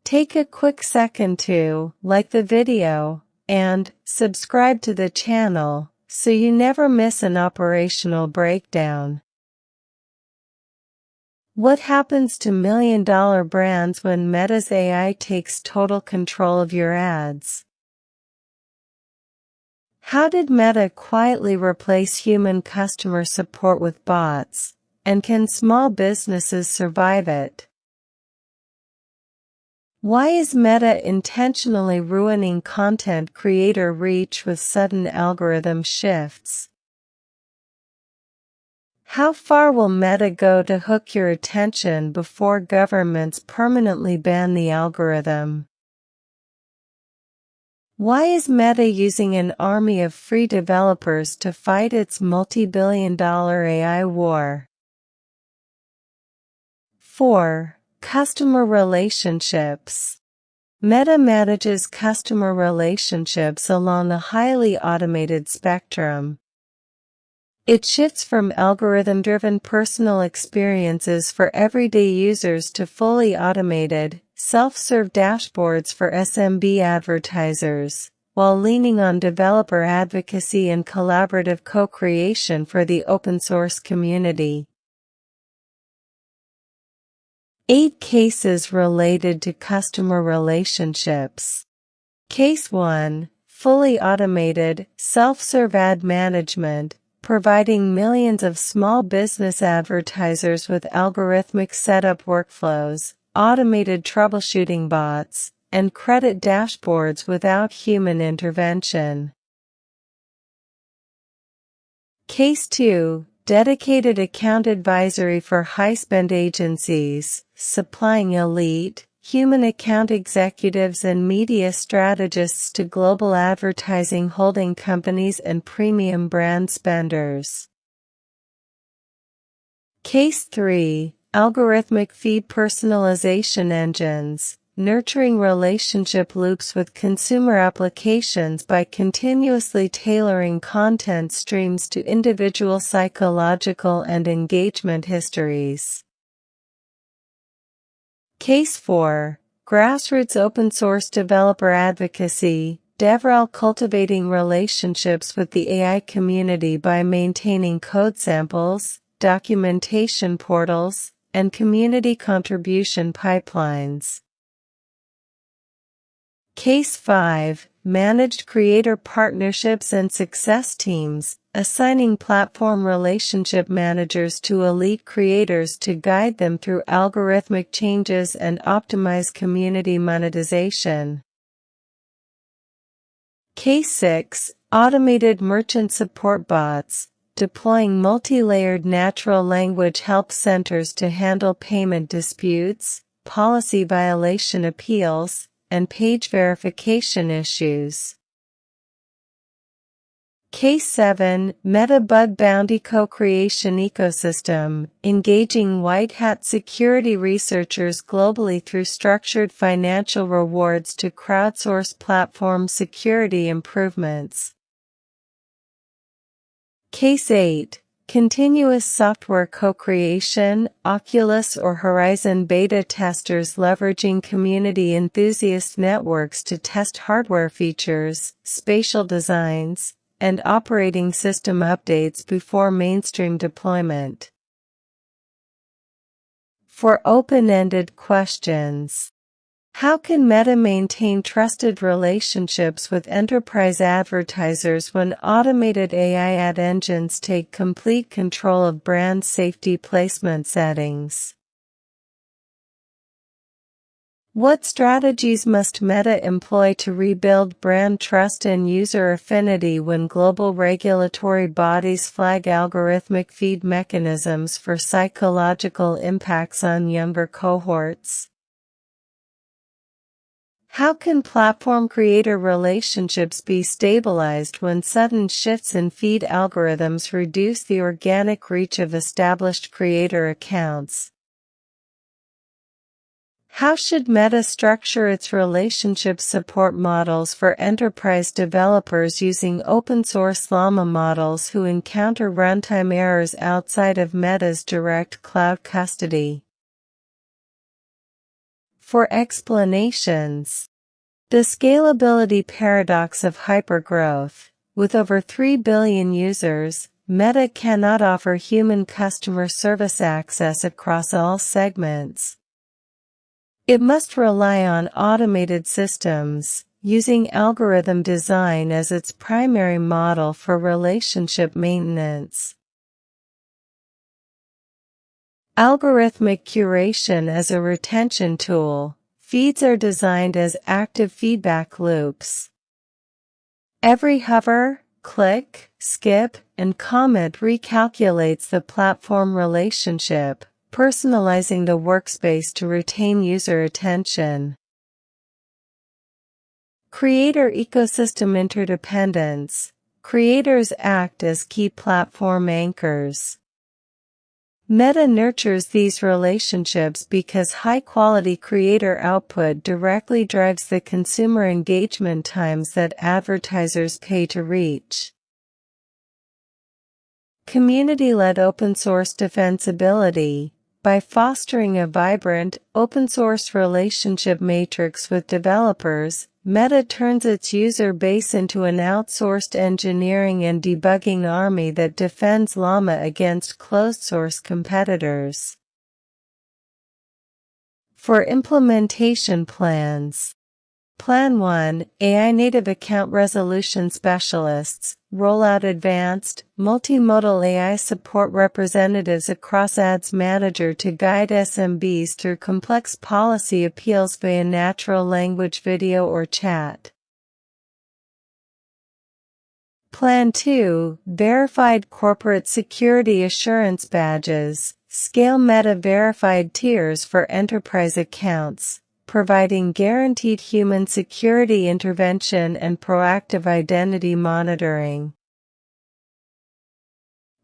Take a quick second to like the video and subscribe to the channel so you never miss an operational breakdown. What happens to million-dollar brands when Meta's AI takes total control of your ads? How did Meta quietly replace human customer support with bots, and can small businesses survive it? Why is Meta intentionally ruining content creator reach with sudden algorithm shifts? How far will Meta go to hook your attention before governments permanently ban the algorithm? Why is Meta using an army of free developers to fight its multi-billion-dollar AI war? 4. Customer relationships. Meta manages customer relationships along a highly automated spectrum. It shifts from algorithm-driven personal experiences for everyday users to fully automated, self-serve dashboards for SMB advertisers, while leaning on developer advocacy and collaborative co-creation for the open-source community. 8 cases related to customer relationships. Case 1. Fully automated, self-serve ad management, providing millions of small business advertisers with algorithmic setup workflows, automated troubleshooting bots, and credit dashboards without human intervention. Case 2. Dedicated account advisory for high-spend agencies, supplying elite, human account executives and media strategists to global advertising holding companies and premium brand spenders. Case 3. Algorithmic feed personalization engines, nurturing relationship loops with consumer applications by continuously tailoring content streams to individual psychological and engagement histories. Case 4. Grassroots open-source developer advocacy, DevRel cultivating relationships with the AI community by maintaining code samples, documentation portals, and community contribution pipelines. Case 5. Managed creator partnerships and success teams, assigning platform relationship managers to elite creators to guide them through algorithmic changes and optimize community monetization. Case 6. Automated merchant support bots, deploying multi-layered natural language help centers to handle payment disputes, policy violation appeals, and page verification issues. Case 7. Meta Bug Bounty Co-Creation Ecosystem, engaging white-hat security researchers globally through structured financial rewards to crowdsource platform security improvements. Case 8. Continuous software co-creation, Oculus or Horizon beta testers leveraging community enthusiast networks to test hardware features, spatial designs, and operating system updates before mainstream deployment. For open-ended questions. How can Meta maintain trusted relationships with enterprise advertisers when automated AI ad engines take complete control of brand safety placement settings? What strategies must Meta employ to rebuild brand trust and user affinity when global regulatory bodies flag algorithmic feed mechanisms for psychological impacts on younger cohorts? How can platform creator relationships be stabilized when sudden shifts in feed algorithms reduce the organic reach of established creator accounts? How should Meta structure its relationship support models for enterprise developers using open-source Llama models who encounter runtime errors outside of Meta's direct cloud custody? For explanations. The scalability paradox of hypergrowth. With over 3 billion users, Meta cannot offer human customer service access across all segments. It must rely on automated systems, using algorithm design as its primary model for relationship maintenance. Algorithmic curation as a retention tool. Feeds are designed as active feedback loops. Every hover, click, skip, and comment recalculates the platform relationship, personalizing the workspace to retain user attention. Creator ecosystem interdependence. Creators act as key platform anchors. Meta nurtures these relationships because high-quality creator output directly drives the consumer engagement times that advertisers pay to reach. Community-led open-source defensibility. By fostering a vibrant, open-source relationship matrix with developers, Meta turns its user base into an outsourced engineering and debugging army that defends Llama against closed-source competitors. For implementation plans. Plan 1, AI Native Account Resolution Specialists, roll out advanced, multimodal AI support representatives across Ads Manager to guide SMBs through complex policy appeals via natural language video or chat. Plan 2, Verified Corporate Security Assurance Badges, scale Meta verified tiers for enterprise accounts, providing guaranteed human security intervention and proactive identity monitoring.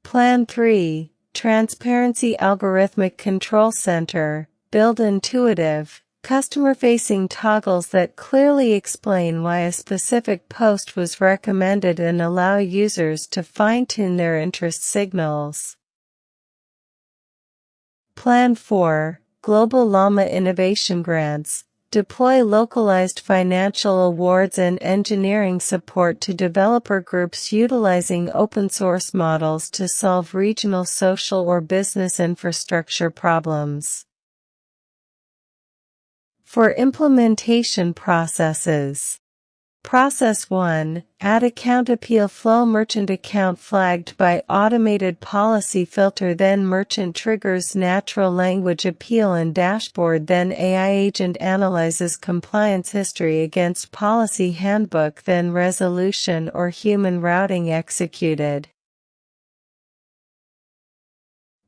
Plan 3, Transparency Algorithmic Control Center, build intuitive, customer-facing toggles that clearly explain why a specific post was recommended and allow users to fine-tune their interest signals. Plan 4, Global Llama Innovation Grants, deploy localized financial awards and engineering support to developer groups utilizing open-source models to solve regional social or business infrastructure problems. For implementation processes. Process 1, add account appeal flow merchant account flagged by automated policy filter then merchant triggers natural language appeal and dashboard then AI agent analyzes compliance history against policy handbook then resolution or human routing executed.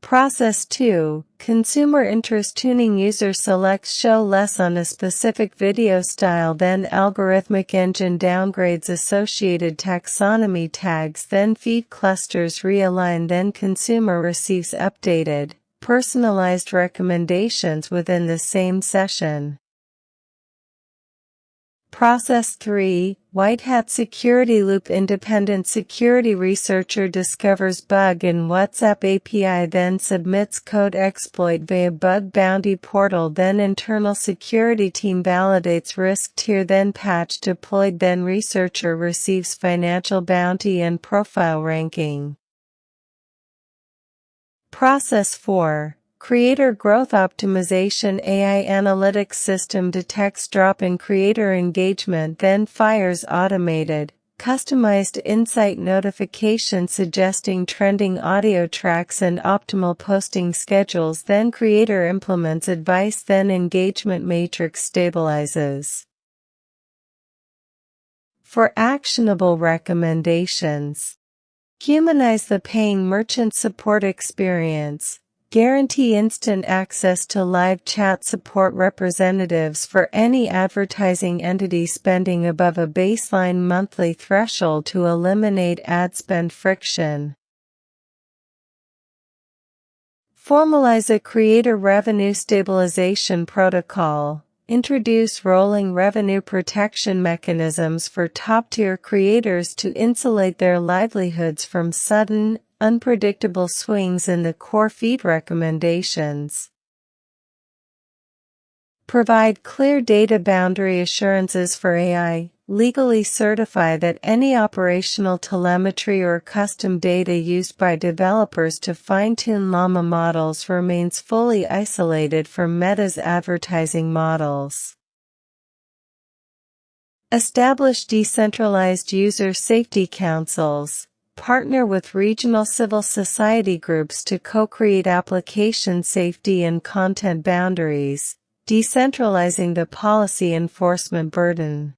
Process 2, consumer interest tuning user selects show less on a specific video style then algorithmic engine downgrades associated taxonomy tags then feed clusters realign then consumer receives updated, personalized recommendations within the same session. Process 3, White Hat Security Loop independent security researcher discovers bug in WhatsApp API then submits code exploit via bug bounty portal then internal security team validates risk tier then patch deployed then researcher receives financial bounty and profile ranking. Process 4, Creator Growth Optimization AI Analytics System detects drop in creator engagement then fires automated, customized insight notification suggesting trending audio tracks and optimal posting schedules then creator implements advice then engagement matrix stabilizes. For actionable recommendations. Humanize the paying merchant support experience. Guarantee instant access to live chat support representatives for any advertising entity spending above a baseline monthly threshold to eliminate ad spend friction. Formalize a creator revenue stabilization protocol. Introduce rolling revenue protection mechanisms for top-tier creators to insulate their livelihoods from sudden, unpredictable swings in the core feed recommendations. Provide clear data boundary assurances for AI. Legally certify that any operational telemetry or custom data used by developers to fine-tune Llama models remains fully isolated from Meta's advertising models. Establish decentralized user safety councils. Partner with regional civil society groups to co-create application safety and content boundaries, decentralizing the policy enforcement burden.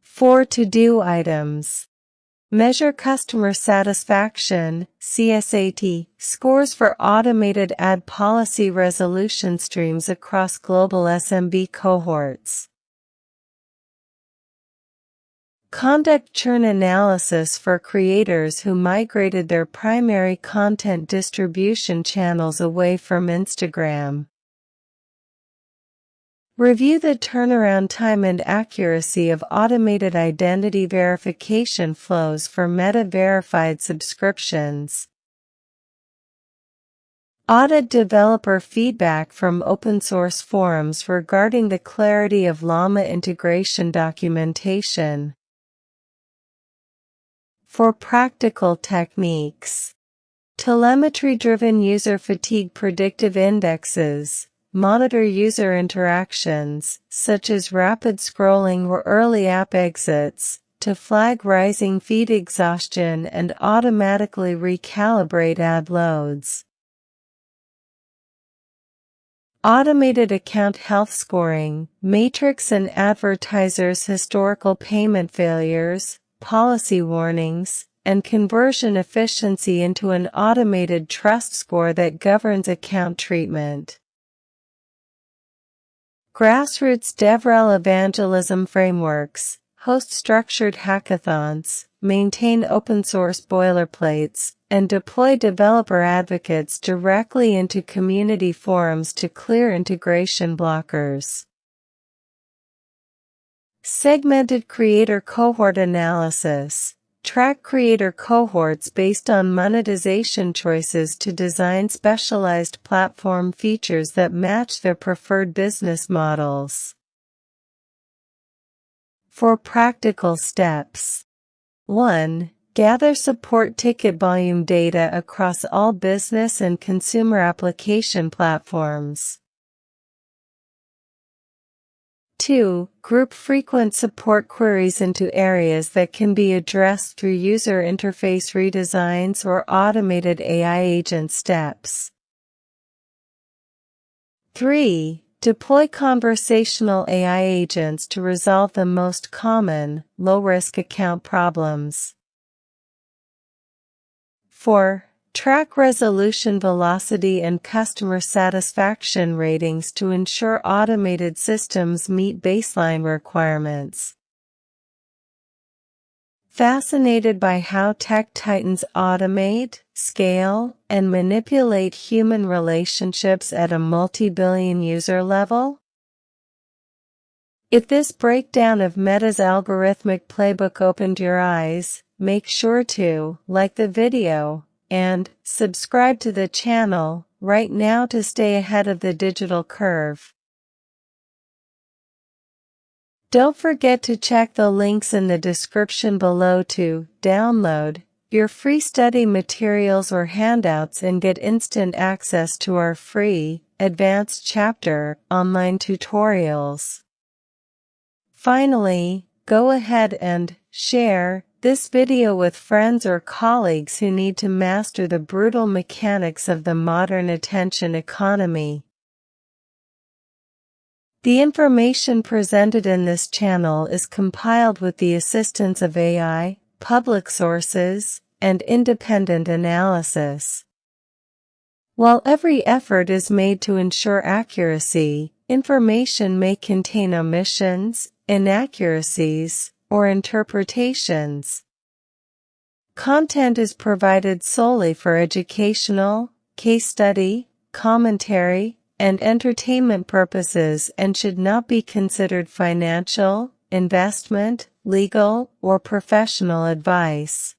4 to-do items. Measure customer satisfaction, CSAT, scores for automated ad policy resolution streams across global SMB cohorts. Conduct churn analysis for creators who migrated their primary content distribution channels away from Instagram. Review the turnaround time and accuracy of automated identity verification flows for Meta-verified subscriptions. Audit developer feedback from open-source forums regarding the clarity of Llama integration documentation. For practical techniques. Telemetry-driven user fatigue predictive indexes. Monitor user interactions, such as rapid scrolling or early app exits, to flag rising feed exhaustion and automatically recalibrate ad loads. Automated account health scoring, matrix and advertisers' historical payment failures, policy warnings, and conversion efficiency into an automated trust score that governs account treatment. Grassroots DevRel evangelism frameworks, host structured hackathons, maintain open-source boilerplates, and deploy developer advocates directly into community forums to clear integration blockers. Segmented creator cohort analysis. Track creator cohorts based on monetization choices to design specialized platform features that match their preferred business models. For practical steps. 1. Gather support ticket volume data across all business and consumer application platforms. 2. Group frequent support queries into areas that can be addressed through user interface redesigns or automated AI agent steps. 3. Deploy conversational AI agents to resolve the most common, low-risk account problems. 4. Track resolution velocity and customer satisfaction ratings to ensure automated systems meet baseline requirements. Fascinated by how tech titans automate, scale, and manipulate human relationships at a multi-billion user level? If this breakdown of Meta's algorithmic playbook opened your eyes, make sure to like the video and subscribe to the channel right now to stay ahead of the digital curve. Don't forget to check the links in the description below to download your free study materials or handouts and get instant access to our free, advanced chapter online tutorials. Finally, go ahead and share this video with friends or colleagues who need to master the brutal mechanics of the modern attention economy. The information presented in this channel is compiled with the assistance of AI, public sources, and independent analysis. While every effort is made to ensure accuracy, information may contain omissions, inaccuracies, or interpretations. Content is provided solely for educational, case study, commentary, and entertainment purposes and should not be considered financial, investment, legal, or professional advice.